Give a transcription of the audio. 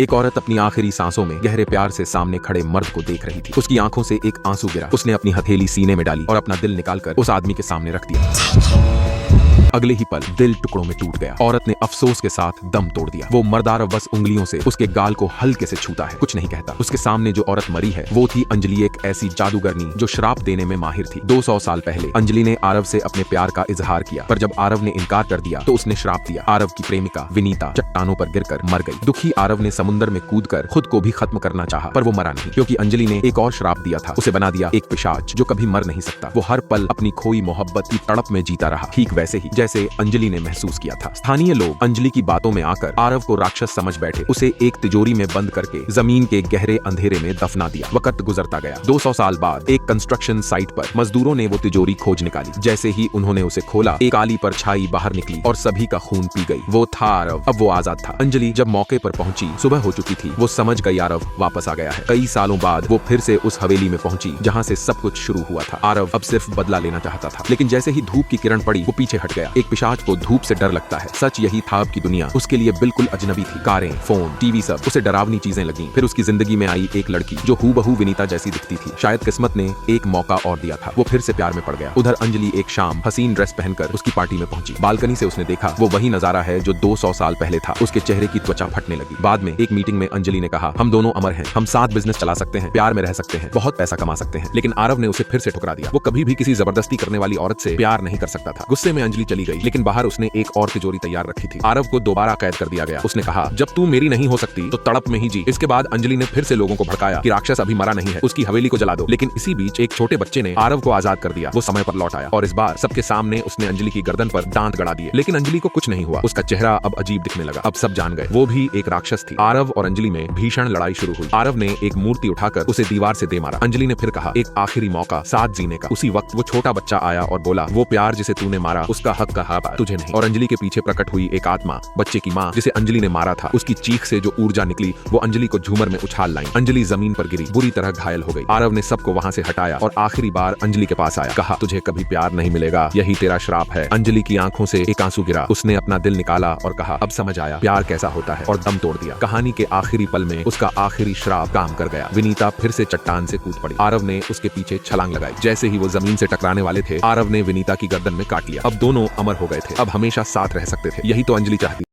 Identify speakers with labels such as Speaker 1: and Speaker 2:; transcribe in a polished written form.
Speaker 1: एक औरत अपनी आखिरी सांसों में गहरे प्यार से सामने खड़े मर्द को देख रही थी। उसकी आंखों से एक आंसू गिरा। उसने अपनी हथेली सीने में डाली और अपना दिल निकालकर उस आदमी के सामने रख दिया। अगले ही पल दिल टुकड़ों में टूट गया। औरत ने अफसोस के साथ दम तोड़ दिया। वो मर्दार बस उंगलियों से उसके गाल को हल्के से छूता है, कुछ नहीं कहता। उसके सामने जो औरत मरी है वो थी अंजलि, एक ऐसी जादूगरनी जो श्राप देने में माहिर थी। 200 साल पहले अंजलि ने आरव से अपने प्यार का इजहार किया, पर जब आरव ने इनकार कर दिया तो उसने श्राप दिया। आरव की प्रेमिका विनीता चट्टानों पर गिरकर मर गई। दुखी आरव ने समुद्र में कूदकर खुद को भी खत्म करना चाहा, पर वो मरा नहीं, क्योंकि अंजलि ने एक और श्राप दिया था। उसे बना दिया एक पिशाच जो कभी मर नहीं सकता। वो हर पल अपनी खोई मोहब्बत की तड़प में जीता रहा, ठीक वैसे ही जैसे अंजलि ने महसूस किया था। स्थानीय लोग अंजलि की बातों में आकर आरव को राक्षस समझ बैठे। उसे एक तिजोरी में बंद करके जमीन के गहरे अंधेरे में दफना दिया। वक्त गुजरता गया। 200 साल बाद एक कंस्ट्रक्शन साइट पर मजदूरों ने वो तिजोरी खोज निकाली। जैसे ही उन्होंने उसे खोला, एक काली परछाई बाहर निकली और सभी का खून पी गई। वो था आरव। अब वो आजाद था। अंजलि जब मौके पर पहुंची, सुबह हो चुकी थी। वो समझ गई आरव वापस आ गया है। कई सालों बाद वो फिर से उस हवेली में पहुंची जहां से सब कुछ शुरू हुआ था। आरव अब सिर्फ बदला लेना चाहता था, लेकिन जैसे ही धूप की किरण पड़ी वो पीछे हट गया। एक पिशाच को धूप से डर लगता है। सच यही था, अब की दुनिया उसके लिए बिल्कुल अजनबी थी। कारें, फोन, टीवी सब उसे डरावनी चीजें लगीं। फिर उसकी जिंदगी में आई एक लड़की जो हूबहू विनीता जैसी दिखती थी। शायद किस्मत ने एक मौका और दिया था। वो फिर से प्यार में पड़ गया। उधर अंजलि एक शाम हसीन ड्रेस पहनकर उसकी पार्टी में पहुंची। बालकनी से उसने देखा वो वही नजारा है जो 200 साल पहले था। उसके चेहरे की त्वचा फटने लगी। बाद में एक मीटिंग में अंजलि ने कहा, हम दोनों अमर हैं, हम साथ बिजनेस चला सकते हैं, प्यार में रह सकते हैं, बहुत पैसा कमा सकते हैं। लेकिन आरव ने उसे फिर से ठुकरा दिया। वो कभी भी किसी जबरदस्ती करने वाली औरत से प्यार नहीं कर सकता था। गुस्से में अंजलि चली गई, लेकिन बाहर उसने एक और तिजोरी तैयार रखी थी। आरव को दोबारा कैद कर दिया गया। उसने कहा, जब तू मेरी नहीं हो सकती तो तड़प में ही जी। इसके बाद अंजलि ने फिर से लोगों को भड़काया कि राक्षस अभी मरा नहीं है, उसकी हवेली को जला दो। लेकिन इसी बीच एक छोटे बच्चे ने आरव को आजाद कर दिया। वो समय पर लौट आया और इस बार सबके सामने उसने अंजलि की गर्दन पर दांत गड़ा दिए। लेकिन अंजलि को कुछ नहीं हुआ। उसका चेहरा अब अजीब दिखने लगा। अब सब जान गए वो भी एक राक्षस थी। आरव और अंजलि में भीषण लड़ाई शुरू हुई। आरव ने एक मूर्ति उठाकर उसे दीवार से दे मारा। अंजलि ने फिर कहा, एक आखिरी मौका साथ जीने का। उसी वक्त वो छोटा बच्चा आया और बोला, वो प्यार जिसे तूने मारा उसका हक कहा तुझे नहीं। और अंजलि के पीछे प्रकट हुई एक आत्मा, बच्चे की माँ जिसे अंजलि ने मारा था। उसकी चीख से जो ऊर्जा निकली वो अंजलि को झूमर में उछाल लाई। अंजलि जमीन पर गिरी, बुरी तरह घायल हो गई। आरव ने सबको वहां से हटाया और आखिरी बार अंजलि के पास आया। कहा, तुझे कभी प्यार नहीं मिलेगा, यही तेरा श्राप है। अंजलि की आंखों से एक आंसू गिरा। उसने अपना दिल निकाला और कहा, अब समझ आया प्यार कैसा होता है, और दम तोड़ दिया। कहानी के आखिरी पल में उसका आखिरी श्राप काम कर गया। विनीता फिर से चट्टान से कूद पड़ी। आरव ने उसके पीछे छलांग लगाई। जैसे ही वो जमीन से टकराने वाले थे, आरव ने विनीता की गर्दन में काट लिया। अब दोनों अमर हो गए थे, अब हमेशा साथ रह सकते थे। यही तो अंजलि चाहती